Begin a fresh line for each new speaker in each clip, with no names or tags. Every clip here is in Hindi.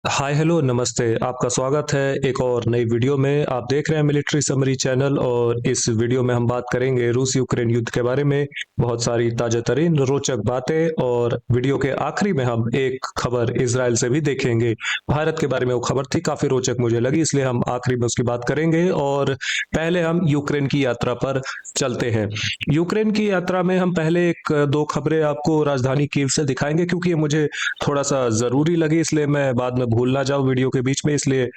हाय हेलो नमस्ते। आपका स्वागत है एक और नई वीडियो में। आप देख रहे हैं मिलिट्री समरी चैनल और इस वीडियो में हम बात करेंगे रूस यूक्रेन युद्ध के बारे में। बहुत सारी ताजा तरीन रोचक बातें और वीडियो के आखिरी में हम एक खबर इजराइल से भी देखेंगे। भारत के बारे में वो खबर थी, काफी रोचक मुझे लगी, इसलिए हम आखिरी में उसकी बात करेंगे। और पहले हम यूक्रेन की यात्रा पर चलते हैं। यूक्रेन की यात्रा में हम पहले एक दो खबरें आपको राजधानी कीव से दिखाएंगे, क्योंकि ये मुझे थोड़ा सा जरूरी लगी, इसलिए मैं बाद में भूल ना जाऊं वीडियो के बीच में, इसलिए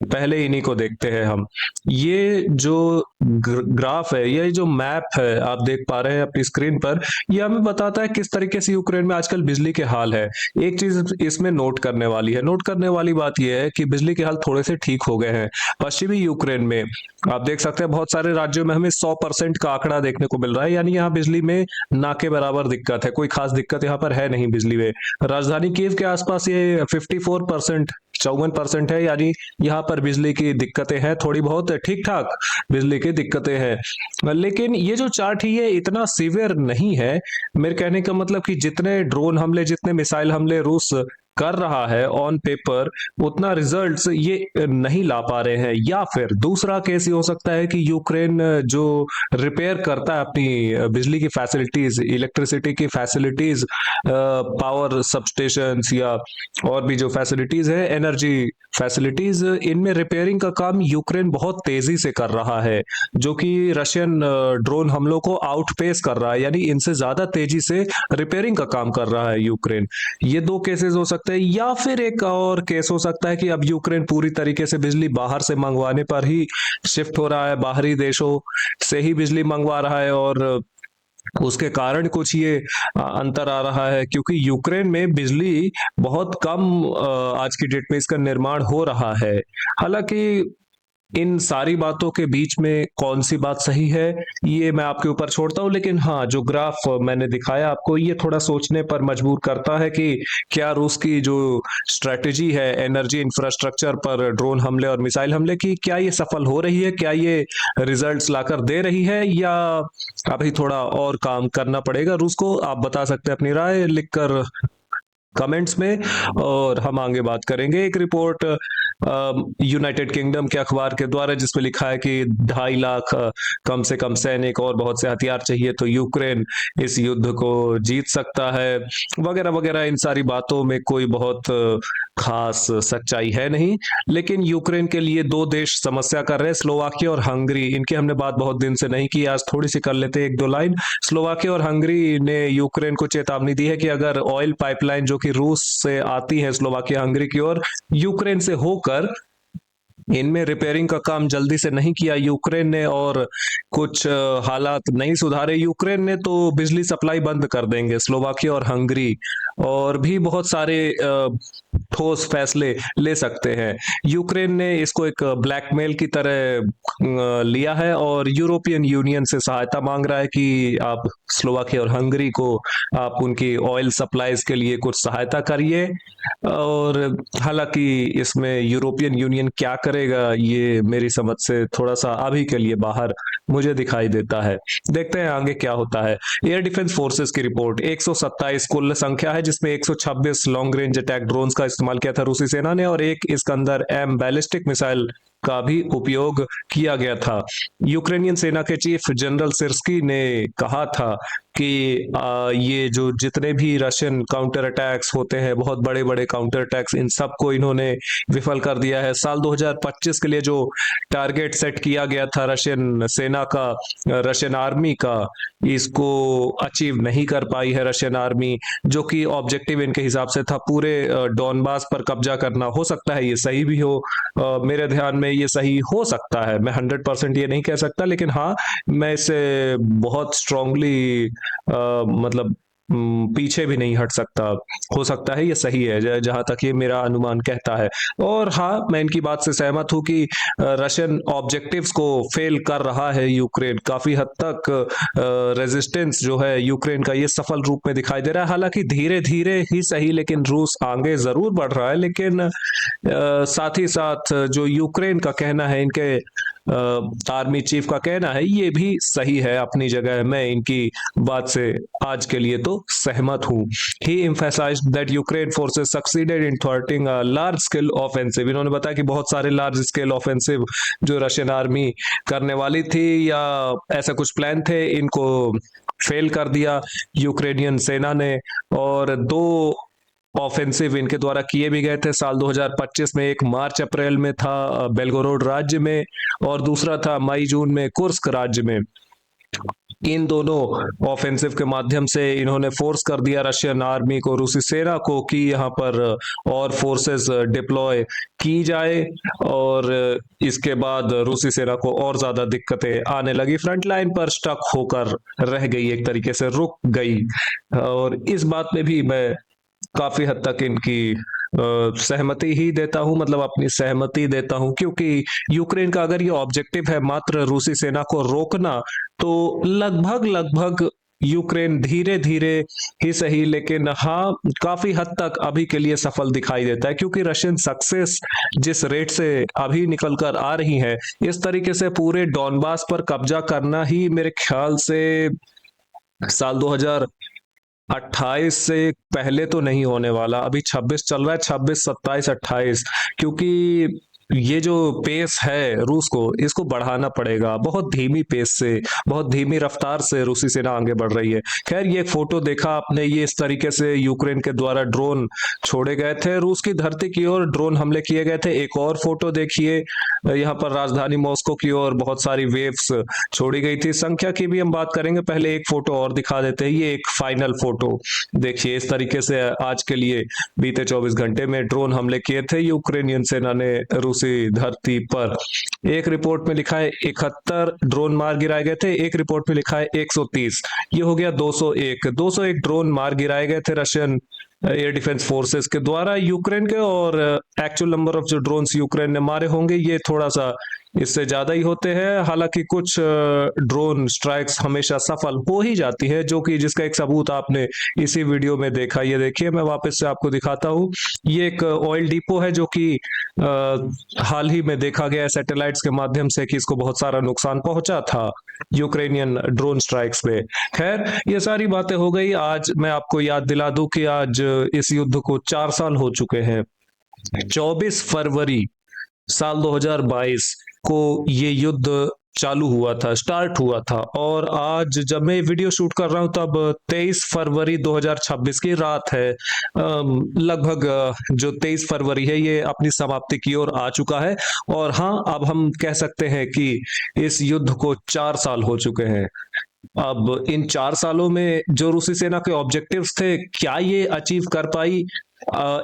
पहले इन्हीं को देखते हैं हम। ये जो ग्राफ है, ये जो मैप है आप देख पा रहे हैं अपनी स्क्रीन पर, ये हमें बताता है किस तरीके से यूक्रेन में आजकल बिजली के हाल है। एक चीज इसमें नोट करने वाली है, नोट करने वाली बात यह है कि बिजली के हाल थोड़े से ठीक हो गए हैं पश्चिमी यूक्रेन में। आप देख सकते हैं बहुत सारे राज्यों में हमें 100% का आंकड़ा देखने को मिल रहा है, यानी यहाँ बिजली में ना के बराबर दिक्कत है, कोई खास दिक्कत यहाँ पर है नहीं बिजली में। राजधानी कीव के आसपास ये 54%, 54% है, यानी यहाँ पर बिजली की दिक्कतें हैं, थोड़ी बहुत ठीक ठाक बिजली की दिक्कतें हैं। लेकिन ये जो चार्ट है ये इतना सीवियर नहीं है। मेरे कहने का मतलब कि जितने ड्रोन हमले, जितने मिसाइल हमले रूस कर रहा है ऑन पेपर, उतना रिजल्ट्स ये नहीं ला पा रहे हैं। या फिर दूसरा केस ये हो सकता है कि यूक्रेन जो रिपेयर करता है अपनी बिजली की फैसिलिटीज, इलेक्ट्रिसिटी की फैसिलिटीज, पावर सबस्टेशंस या और भी जो फैसिलिटीज है, एनर्जी फैसिलिटीज, इनमें रिपेयरिंग का काम यूक्रेन बहुत तेजी से कर रहा है, जो कि रशियन ड्रोन हमलों को आउटपेस कर रहा है, यानी इनसे ज्यादा तेजी से रिपेयरिंग का काम कर रहा है यूक्रेन। ये दो केसेस हो सकते हैं, या फिर एक और केस हो सकता है कि अब यूक्रेन पूरी तरीके से बिजली बाहर से मंगवाने पर ही शिफ्ट हो रहा है, बाहरी देशों से ही बिजली मंगवा रहा है, और उसके कारण कुछ ये अंतर आ रहा है, क्योंकि यूक्रेन में बिजली बहुत कम आज की डेट में इसका निर्माण हो रहा है। हालांकि इन सारी बातों के बीच में कौन सी बात सही है ये मैं आपके ऊपर छोड़ता हूं, लेकिन हाँ, जो ग्राफ मैंने दिखाया आपको, ये थोड़ा सोचने पर मजबूर करता है कि क्या रूस की जो स्ट्रेटेजी है एनर्जी इंफ्रास्ट्रक्चर पर ड्रोन हमले और मिसाइल हमले की, क्या ये सफल हो रही है, क्या ये रिजल्ट्स लाकर दे रही है, या अभी थोड़ा और काम करना पड़ेगा रूस को। आप बता सकते हैं अपनी राय लिखकर कमेंट्स में, और हम आगे बात करेंगे। एक रिपोर्ट यूनाइटेड किंगडम के अखबार के द्वारा, जिसमें लिखा है कि 2.5 लाख कम से कम सैनिक और बहुत से हथियार चाहिए तो यूक्रेन इस युद्ध को जीत सकता है, वगैरह वगैरह। इन सारी बातों में कोई बहुत खास सच्चाई है नहीं, लेकिन यूक्रेन के लिए दो देश समस्या कर रहे हैं, स्लोवाकिया और हंगरी। इनकी हमने बात बहुत दिन से नहीं की, आज थोड़ी सी कर लेते हैं, एक दो लाइन। स्लोवाकिया और हंगरी ने यूक्रेन को चेतावनी दी है कि अगर ऑयल पाइपलाइन जो कि रूस से आती है स्लोवाकिया हंगरी की ओर, यूक्रेन से होकर इनमें रिपेयरिंग का काम जल्दी से नहीं किया यूक्रेन ने, और कुछ हालात नहीं सुधारे यूक्रेन ने, तो बिजली सप्लाई बंद कर देंगे स्लोवाकिया और हंगरी। और भी बहुत सारे ठोस फैसले ले सकते हैं। यूक्रेन ने इसको एक ब्लैकमेल की तरह लिया है, और यूरोपियन यूनियन से सहायता मांग रहा है कि आप स्लोवाकिया और हंगरी को आप उनकी ऑयल सप्लाईज के लिए कुछ सहायता करिए। और हालांकि इसमें यूरोपियन यूनियन क्या करेगा ये मेरी समझ से थोड़ा सा अभी के लिए बाहर मुझे दिखाई देता है। देखते हैं आगे क्या होता है। एयर डिफेंस फोर्सेस की रिपोर्ट, 127 कुल संख्या है, जिसमें 126 लॉन्ग रेंज अटैक ड्रोन्स का इस्तेमाल किया था रूसी सेना ने, और एक इस्कंदर एम बैलिस्टिक मिसाइल का भी उपयोग किया गया था। यूक्रेनियन सेना के चीफ जनरल सिर्स्की ने कहा था कि ये जो जितने भी रशियन काउंटर अटैक्स होते हैं, बहुत बड़े बड़े काउंटर अटैक्स, इन सबको इन्होंने विफल कर दिया है। साल 2025 के लिए जो टारगेट सेट किया गया था रशियन सेना का, रशियन आर्मी का, इसको अचीव नहीं कर पाई है रशियन आर्मी, जो कि ऑब्जेक्टिव इनके हिसाब से था पूरे डॉनबास पर कब्जा करना। हो सकता है ये सही भी हो, मेरे ध्यान में ये सही हो सकता है, मैं 100% ये नहीं कह सकता, लेकिन हाँ, मैं इसे बहुत स्ट्रांगली मतलब पीछे भी नहीं हट सकता। हो सकता है ये सही है, जहां तक ये मेरा अनुमान कहता है। और हाँ, मैं इनकी बात से सहमत हूं कि रशियन ऑब्जेक्टिव्स को फेल कर रहा है यूक्रेन, काफी हद तक रेजिस्टेंस जो है यूक्रेन का ये सफल रूप में दिखाई दे रहा है। हालांकि धीरे धीरे ही सही, लेकिन रूस आगे जरूर बढ़ रहा है। लेकिन साथ ही साथ जो यूक्रेन का कहना है, इनके आर्मी चीफ का कहना है, ये भी सही है अपनी जगह। मैं इनकी बात से आज के लिए तो सहमत हूं। ही emphasized that Ukraine forces succeeded in thwarting a large scale offensive। इन्होंने बताया कि बहुत सारे लार्ज स्केल ऑफेंसिव जो रशियन आर्मी करने वाली थी या ऐसा कुछ प्लान थे, इनको फेल कर दिया यूक्रेनियन सेना ने। और दो ऑफेंसिव इनके द्वारा किए भी गए थे साल 2025 में। एक मार्च अप्रैल में था बेलगोरोड राज्य में, और दूसरा था मई जून में कुर्स्क राज्य में। इन दोनों ऑफेंसिव के माध्यम से इन्होंने फोर्स कर दिया रशियन आर्मी को, रूसी सेना को, कि यहाँ पर और फोर्सेस डिप्लॉय की जाए। और इसके बाद रूसी सेना को और ज्यादा दिक्कतें आने लगी, फ्रंट लाइन पर स्टक होकर रह गई, एक तरीके से रुक गई। और इस बात में भी मैं काफी हद तक इनकी सहमति ही देता हूं, मतलब अपनी सहमति देता हूं, क्योंकि यूक्रेन का अगर ये ऑब्जेक्टिव है मात्र रूसी सेना को रोकना, तो लगभग लगभग यूक्रेन धीरे धीरे ही सही, लेकिन हाँ काफी हद तक अभी के लिए सफल दिखाई देता है। क्योंकि रशियन सक्सेस जिस रेट से अभी निकल कर आ रही है, इस तरीके से पूरे डॉनबास पर कब्जा करना ही मेरे ख्याल से साल 2028 से पहले तो नहीं होने वाला। अभी 26 चल रहा है, 26, 27, 28, क्योंकि ये जो पेस है रूस को, इसको बढ़ाना पड़ेगा। बहुत धीमी पेस से, बहुत धीमी रफ्तार से रूसी सेना आगे बढ़ रही है। खैर, ये फोटो देखा आपने, ये इस तरीके से यूक्रेन के द्वारा ड्रोन छोड़े गए थे रूस की धरती की ओर, ड्रोन हमले किए गए थे। एक और फोटो देखिए, यहाँ पर राजधानी मॉस्को की ओर बहुत सारी वेव्स छोड़ी गई थी। संख्या की भी हम बात करेंगे, पहले एक फोटो और दिखा देते हैं। ये एक फाइनल फोटो देखिए, इस तरीके से आज के लिए बीते 24 घंटे में ड्रोन हमले किए थे यूक्रेनियन सेना ने रूसी धरती पर। एक रिपोर्ट में लिखा है 71 ड्रोन मार गिराए गए थे, एक रिपोर्ट में लिखा है 130, ये हो गया 201 ड्रोन मार गिराए गए थे रशियन एयर डिफेंस फोर्सेस के द्वारा यूक्रेन के। और एक्चुअल नंबर ऑफ जो ड्रोन्स यूक्रेन ने मारे होंगे, ये थोड़ा सा इससे ज्यादा ही होते हैं। हालांकि कुछ ड्रोन स्ट्राइक्स हमेशा सफल हो ही जाती है, जो कि जिसका एक सबूत आपने इसी वीडियो में देखा। ये देखिए, मैं वापस से आपको दिखाता हूँ। ये एक ऑयल डिपो है, जो कि हाल ही में देखा गया सैटेलाइट्स के माध्यम से कि इसको बहुत सारा नुकसान पहुंचा था यूक्रेनियन ड्रोन स्ट्राइक्स में। खैर, ये सारी बातें हो गई। आज मैं आपको याद दिला दूं कि आज इस युद्ध को 4 साल हो चुके हैं। 24 फरवरी साल 2022 को ये युद्ध चालू हुआ था, स्टार्ट हुआ था। और आज जब मैं वीडियो शूट कर रहा हूं, तब 23 फरवरी 2026 की रात है। लगभग जो 23 फरवरी है, ये अपनी समाप्ति की ओर आ चुका है। और हाँ, अब हम कह सकते हैं कि इस युद्ध को 4 साल हो चुके हैं। अब इन 4 सालों में जो रूसी सेना के ऑब्जेक्टिव्स थे, क्या ये अचीव कर पाई?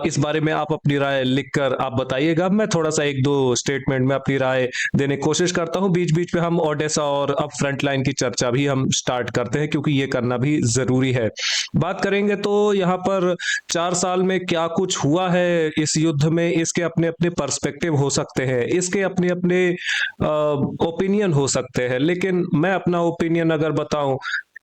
इस बारे में आप अपनी राय लिखकर आप बताइएगा। मैं थोड़ा सा एक दो स्टेटमेंट में अपनी राय देने की कोशिश करता हूं। बीच बीच में हम ओडेसा और अब फ्रंट लाइन की चर्चा भी हम स्टार्ट करते हैं, क्योंकि ये करना भी जरूरी है। बात करेंगे तो यहाँ पर 4 साल में क्या कुछ हुआ है इस युद्ध में, इसके अपने अपने पर्सपेक्टिव हो सकते हैं, इसके अपने अपने ओपिनियन हो सकते हैं। लेकिन मैं अपना ओपिनियन अगर बताऊं,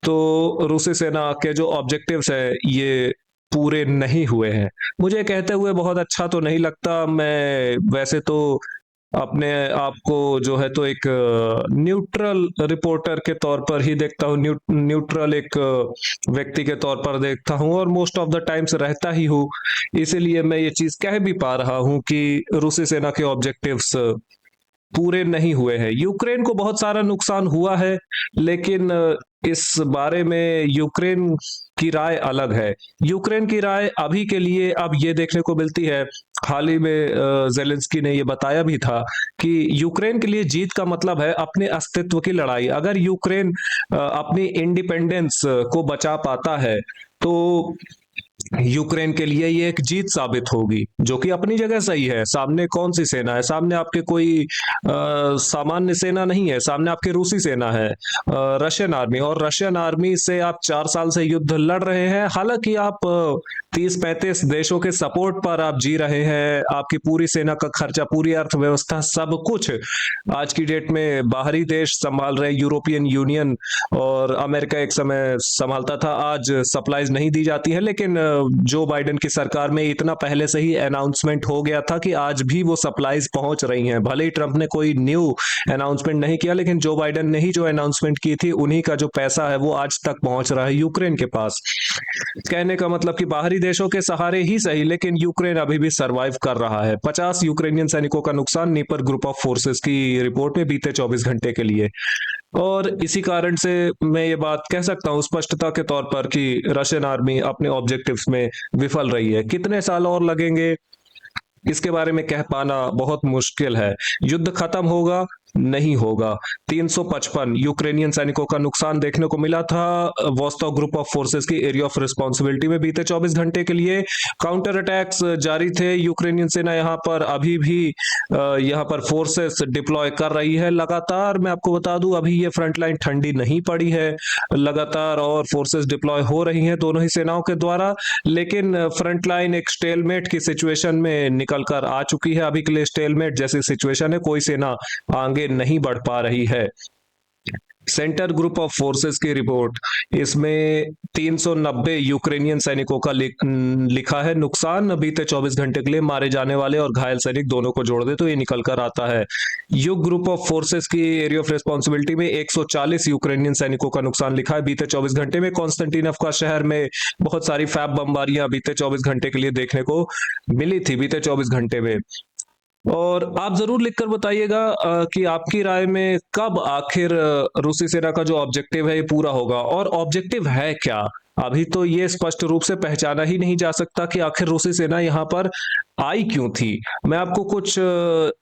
तो रूसी सेना के जो ऑब्जेक्टिव्स है, ये पूरे नहीं हुए हैं। मुझे कहते हुए बहुत अच्छा तो नहीं लगता। मैं वैसे तो अपने आप को जो है तो एक न्यूट्रल रिपोर्टर के तौर पर ही देखता हूँ, न्यूट्रल एक व्यक्ति के तौर पर देखता हूँ, और मोस्ट ऑफ द टाइम्स रहता ही हूँ। इसीलिए मैं ये चीज कह भी पा रहा हूँ कि रूसी सेना के ऑब्जेक्टिव्स पूरे नहीं हुए हैं। यूक्रेन को बहुत सारा नुकसान हुआ है, लेकिन इस बारे में यूक्रेन की राय अलग है। यूक्रेन की राय अभी के लिए अब ये देखने को मिलती है, हाल ही में जेलेंस्की ने ये बताया भी था कि यूक्रेन के लिए जीत का मतलब है अपने अस्तित्व की लड़ाई। अगर यूक्रेन अपनी इंडिपेंडेंस को बचा पाता है, तो यूक्रेन के लिए ये एक जीत साबित होगी, जो कि अपनी जगह सही है। सामने कौन सी सेना है? सामने आपके कोई सामान्य सेना नहीं है, सामने आपकी रूसी सेना है, रशियन आर्मी। और रशियन आर्मी से आप 4 साल से युद्ध लड़ रहे हैं। हालांकि आप 30-35 देशों के सपोर्ट पर आप जी रहे हैं, आपकी पूरी सेना का खर्चा, पूरी अर्थव्यवस्था, सब कुछ आज की डेट में बाहरी देश संभाल रहे। यूरोपियन यूनियन और अमेरिका एक समय संभालता था, आज सप्लाईज नहीं दी जाती है, लेकिन जो बाइडेन की सरकार में इतना पहले से ही अनाउंसमेंट हो गया था कि आज भी वो सप्लाईज पहुंच रही हैं। भले ही ट्रंप ने कोई न्यू अनाउंसमेंट नहीं किया, लेकिन जो बाइडेन ने ही जो अनाउंसमेंट की थी उन्हीं का जो पैसा है वो आज तक पहुंच रहा है यूक्रेन के पास। कहने का मतलब कि बाहरी देशों के सहारे ही सही, लेकिन यूक्रेन अभी भी सरवाइव कर रहा है। 50 यूक्रेनियन सैनिकों का नुकसान नीपर ग्रुप ऑफ फोर्सेस की रिपोर्ट में बीते 24 घंटे के लिए। और इसी कारण से मैं ये बात कह सकता हूं स्पष्टता के तौर पर कि रशियन आर्मी अपने ऑब्जेक्टिव्स में विफल रही है। कितने साल और लगेंगे इसके बारे में कह पाना बहुत मुश्किल है। युद्ध खत्म होगा नहीं होगा। 355 यूक्रेनियन सैनिकों का नुकसान देखने को मिला था वोस्तोक ग्रुप ऑफ फोर्सेस की एरिया ऑफ रिस्पॉन्सिबिलिटी में बीते 24 घंटे के लिए। काउंटर अटैक्स जारी थे। यूक्रेनियन सेना यहां पर अभी भी यहां पर फोर्सेस डिप्लॉय कर रही है लगातार। मैं आपको बता दूं अभी ये फ्रंट लाइन ठंडी नहीं पड़ी है, लगातार और फोर्सेस डिप्लॉय हो रही हैं दोनों ही सेनाओं के द्वारा। लेकिन फ्रंट लाइन एक स्टेलमेट की सिचुएशन में निकल कर आ चुकी है। अभी के लिए स्टेलमेट जैसी सिचुएशन है, कोई सेना आगे नहीं बढ़ पा रही है। सेंटर ग्रुप ऑफ फोर्सेस की रिपोर्ट, इसमें 390 यूक्रेनियन सैनिकों का लिखा है नुकसान बीते 24 घंटे के लिए। मारे जाने वाले और घायल सैनिक दोनों को जोड़ दे तो ये निकल कर आता है। युग ग्रुप ऑफ फोर्सेस की एरिया ऑफ रिस्पॉन्सिबिलिटी में 140 यूक्रेनियन सैनिकों का नुकसान लिखा है बीते 24 घंटे में। कॉन्स्टेंटिनोव का शहर में बहुत सारी फैब बमबारियां बीते 24 घंटे के लिए देखने को मिली थी बीते 24 घंटे में। और आप जरूर लिखकर बताइएगा कि आपकी राय में कब आखिर रूसी सेना का जो ऑब्जेक्टिव है ये पूरा होगा, और ऑब्जेक्टिव है क्या। अभी तो ये स्पष्ट रूप से पहचाना ही नहीं जा सकता कि आखिर रूसी सेना यहाँ पर आई क्यों थी। मैं आपको कुछ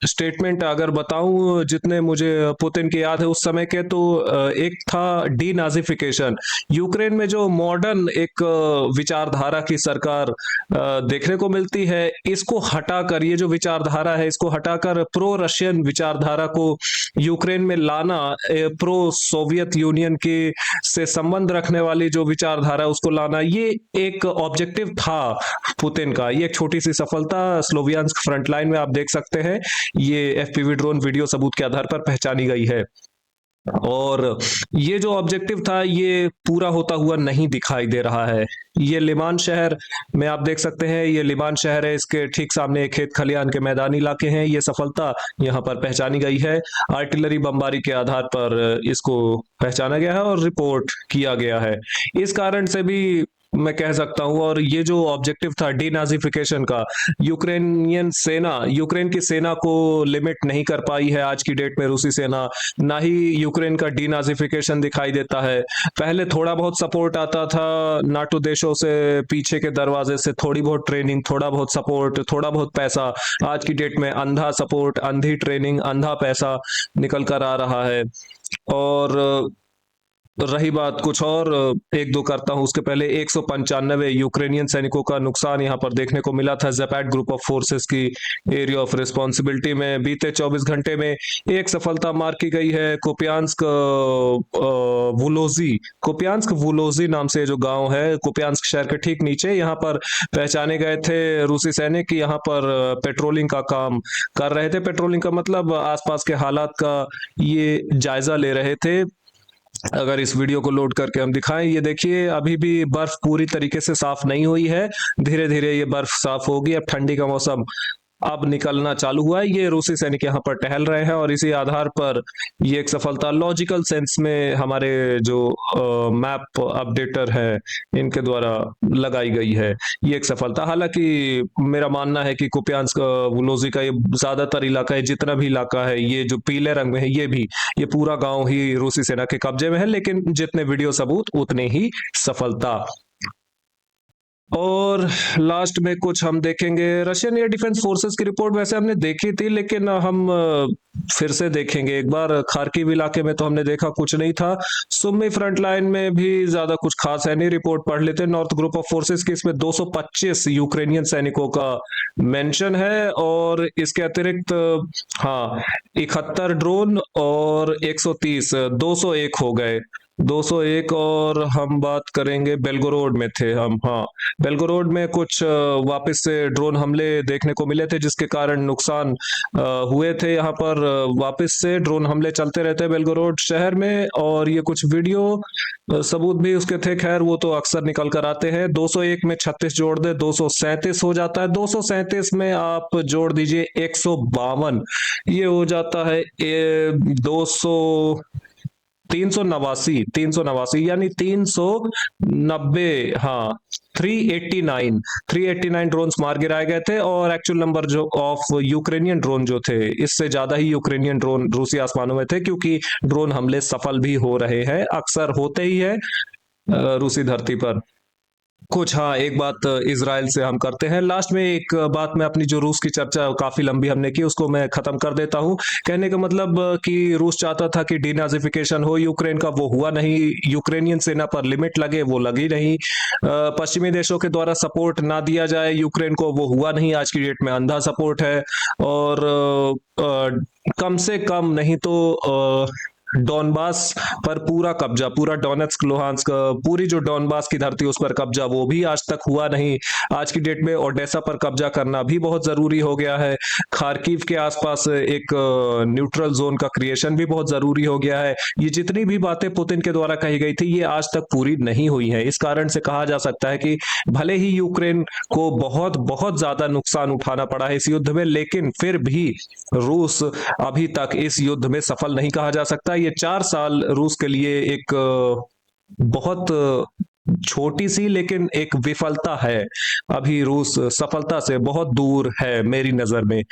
स्टेटमेंट अगर बताऊं जितने मुझे पुतिन के याद है उस समय के, तो एक था डीनाजिफिकेशन। यूक्रेन में जो मॉडर्न एक विचारधारा की सरकार देखने को मिलती है, इसको हटाकर, ये जो विचारधारा है इसको हटाकर प्रो रशियन विचारधारा को यूक्रेन में लाना, प्रो सोवियत यूनियन के से संबंध रखने वाली जो विचारधारा उसको लाना, ये एक ऑब्जेक्टिव था पुतिन का। ये एक छोटी सी सफलता स्लोवियांस्क फ्रंटलाइन में आप देख सकते हैं। ये एफपीवी ड्रोन वीडियो सबूत के आधार पर पहचानी गई है। और ये जो ऑब्जेक्टिव था ये पूरा होता हुआ नहीं दिखाई दे रहा है। ये लिमान शहर में आप देख सकते हैं, ये लिमान शहर है, इसके ठीक सामने खेत खलियान के मैदानी इलाके हैं। ये सफलता यहाँ पर पहचानी गई है। आर्टिलरी बमबारी के आधार पर इसको पहचाना गया है और रिपोर्ट किया गया है। इस कारण से भी मैं कह सकता हूं, और ये जो ऑब्जेक्टिव था डीनाजिफिकेशन का, यूक्रेन की सेना को लिमिट नहीं कर पाई है आज की डेट में रूसी सेना। ना ही यूक्रेन का डीनाजिफिकेशन दिखाई देता है। पहले थोड़ा बहुत सपोर्ट आता था नाटो देशों से, पीछे के दरवाजे से थोड़ी बहुत ट्रेनिंग, थोड़ा बहुत सपोर्ट, थोड़ा बहुत पैसा। आज की डेट में अंधा सपोर्ट, अंधी ट्रेनिंग, अंधा पैसा निकल कर आ रहा है। और रही बात कुछ और एक दो करता हूं उसके पहले, 195 यूक्रेनियन सैनिकों का नुकसान यहां पर देखने को मिला था ज़ेपैट ग्रुप ऑफ फोर्सेस की एरिया ऑफ रिस्पॉन्सिबिलिटी में। बीते 24 घंटे में एक सफलता मार्क की गई है। कुपियांस्क वुलोजी नाम से जो गांव है, कुपियांस्क शहर के ठीक नीचे, यहाँ पर पहचाने गए थे रूसी सैनिक यहाँ पर पेट्रोलिंग का काम कर रहे थे। पेट्रोलिंग का मतलब आसपास के हालात का ये जायजा ले रहे थे। अगर इस वीडियो को लोड करके हम दिखाएं, ये देखिए अभी भी बर्फ पूरी तरीके से साफ नहीं हुई है, धीरे धीरे ये बर्फ साफ होगी। अब ठंडी का मौसम अब निकलना चालू हुआ है। ये रूसी सैनिक यहाँ पर टहल रहे हैं और इसी आधार पर ये एक सफलता लॉजिकल सेंस में हमारे जो मैप अपडेटर है इनके द्वारा लगाई गई है। ये एक सफलता, हालांकि मेरा मानना है कि कुपियांस्क वुलोजी का ये ज्यादातर इलाका है, जितना भी इलाका है ये जो पीले रंग में है, ये पूरा गांव ही रूसी सेना के कब्जे में है। लेकिन जितने वीडियो सबूत उतने ही सफलता। और लास्ट में कुछ हम देखेंगे रशियन एयर डिफेंस फोर्सेस की रिपोर्ट। वैसे हमने देखी थी लेकिन हम फिर से देखेंगे एक बार। खार्किव इलाके में तो हमने देखा कुछ नहीं था। सुमी फ्रंट लाइन में भी ज्यादा कुछ खास है नहीं। रिपोर्ट पढ़ लेते हैं। नॉर्थ ग्रुप ऑफ फोर्सेस की, इसमें 225 यूक्रेनियन सैनिकों का मेंशन है। और इसके अतिरिक्त 71 ड्रोन और 130, 201 हो गए। 201 और हम बात करेंगे बेलगोरोड में थे हम। हाँ, बेलगोरोड में कुछ वापस से ड्रोन हमले देखने को मिले थे जिसके कारण नुकसान हुए थे। यहाँ पर वापस से ड्रोन हमले चलते रहते हैं बेलगोरोड शहर में, और ये कुछ वीडियो सबूत भी उसके थे। खैर वो तो अक्सर निकल कर आते हैं। 201 में 36 जोड़ दे 237 हो जाता है। 237 में आप जोड़ दीजिए 152, ये हो जाता है 200 389 यानी 390। हाँ, 389 ड्रोन्स मार गिराए गए थे, और एक्चुअल नंबर जो ऑफ यूक्रेनियन ड्रोन जो थे, इससे ज्यादा ही यूक्रेनियन ड्रोन रूसी आसमानों में थे, क्योंकि ड्रोन हमले सफल भी हो रहे हैं, अक्सर होते ही है रूसी धरती पर। कुछ, हाँ, एक बात इजराइल से हम करते हैं लास्ट में। एक बात मैं अपनी, जो रूस की चर्चा काफी लंबी हमने की, उसको मैं खत्म कर देता हूँ। कहने का मतलब कि रूस चाहता था कि डीनाजिफिकेशन हो यूक्रेन का, वो हुआ नहीं। यूक्रेनियन सेना पर लिमिट लगे, वो लगी नहीं। पश्चिमी देशों के द्वारा सपोर्ट ना दिया जाए यूक्रेन को, वो हुआ नहीं। आज की डेट में अंधा सपोर्ट है। और कम से कम नहीं तो डॉनबास पर पूरा कब्जा, पूरा डोनेट्स्क लुहांस्क, पूरी जो डॉनबास की धरती उस पर कब्जा, वो भी आज तक हुआ नहीं। आज की डेट में ओडेसा पर कब्जा करना भी बहुत जरूरी हो गया है। खार्किव के आसपास एक न्यूट्रल जोन का क्रिएशन भी बहुत जरूरी हो गया है। ये जितनी भी बातें पुतिन के द्वारा कही गई थी, ये आज तक पूरी नहीं हुई है। इस कारण से कहा जा सकता है कि भले ही यूक्रेन को बहुत बहुत ज्यादा नुकसान उठाना पड़ा है इस युद्ध में, लेकिन फिर भी रूस अभी तक इस युद्ध में सफल नहीं कहा जा सकता। ये 4 साल रूस के लिए एक बहुत छोटी सी लेकिन एक विफलता है। अभी रूस सफलता से बहुत दूर है मेरी नजर में।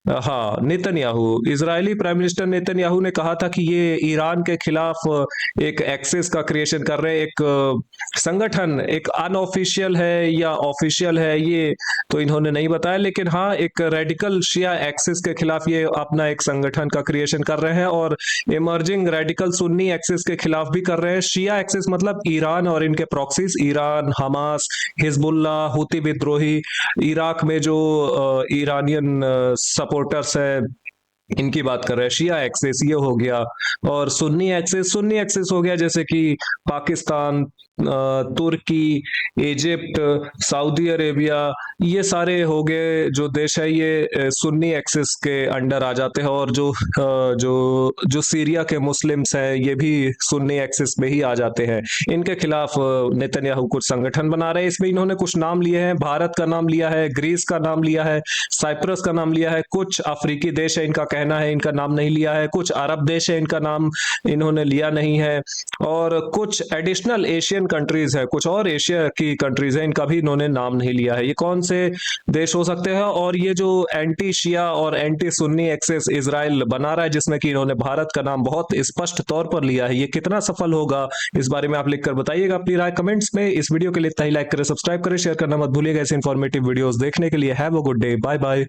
हाँ, Netanyahu, Israeli prime minister Netanyahu ने कहा था कि ये ईरान के खिलाफ एक एक्सिस का क्रिएशन कर रहे हैं। एक संगठन, एक अनऑफिशियल है या ऑफिशियल है ये तो इन्होंने नहीं बताया, लेकिन हाँ, एक रेडिकल शिया एक्सिस के खिलाफ ये अपना एक संगठन का क्रिएशन कर रहे हैं, और इमर्जिंग रेडिकल सुन्नी एक्सिस के खिलाफ भी कर रहे हैं। शिया एक्सिस मतलब ईरान और इनके प्रॉक्सीज, ईरान, हमास, हिजबुल्ला, हुती विद्रोही, इराक में जो ईरानियन सपोर्टर्स है, इनकी बात कर रहे हैं। शिया एक्सिस ये हो गया, और सुन्नी एक्सिस हो गया, जैसे कि पाकिस्तान, तुर्की, इजिप्ट, सऊदी अरेबिया, ये सारे हो गए जो देश है, ये सुन्नी एक्सिस के अंडर आ जाते हैं। और जो सीरिया के मुस्लिम्स हैं, ये भी सुन्नी एक्सिस में ही आ जाते हैं। इनके खिलाफ नेतन्याहू कुछ संगठन बना रहे हैं। इसमें इन्होंने कुछ नाम लिए हैं, भारत का नाम लिया है, ग्रीस का नाम लिया है, साइप्रस का नाम लिया है, कुछ अफ्रीकी देश है इनका कहना है, इनका नाम नहीं लिया है, कुछ अरब देश है, इनका नाम इन्होंने लिया नहीं है, और कुछ एडिशनल एशियन कंट्रीज है, कुछ और एशिया की कंट्रीज है, इनका भी इन्होंने नाम नहीं लिया है। ये कौन से देश हो सकते हैं? और ये जो एंटी शिया और एंटी सुन्नी एक्सेस इजराइल बना रहा है, जिसमें कि इन्होंने भारत का नाम बहुत स्पष्ट तौर पर लिया है, ये कितना सफल होगा, इस बारे में आप लिखकर बताइएगा अपनी राय कमेंट्स में। इस वीडियो के लिए इतना ही, लाइक करें, सब्सक्राइब करें, शेयर करना मत भूलिएगा। ऐसे इंफॉर्मेटिव वीडियोस देखने के लिए have a good day, bye bye.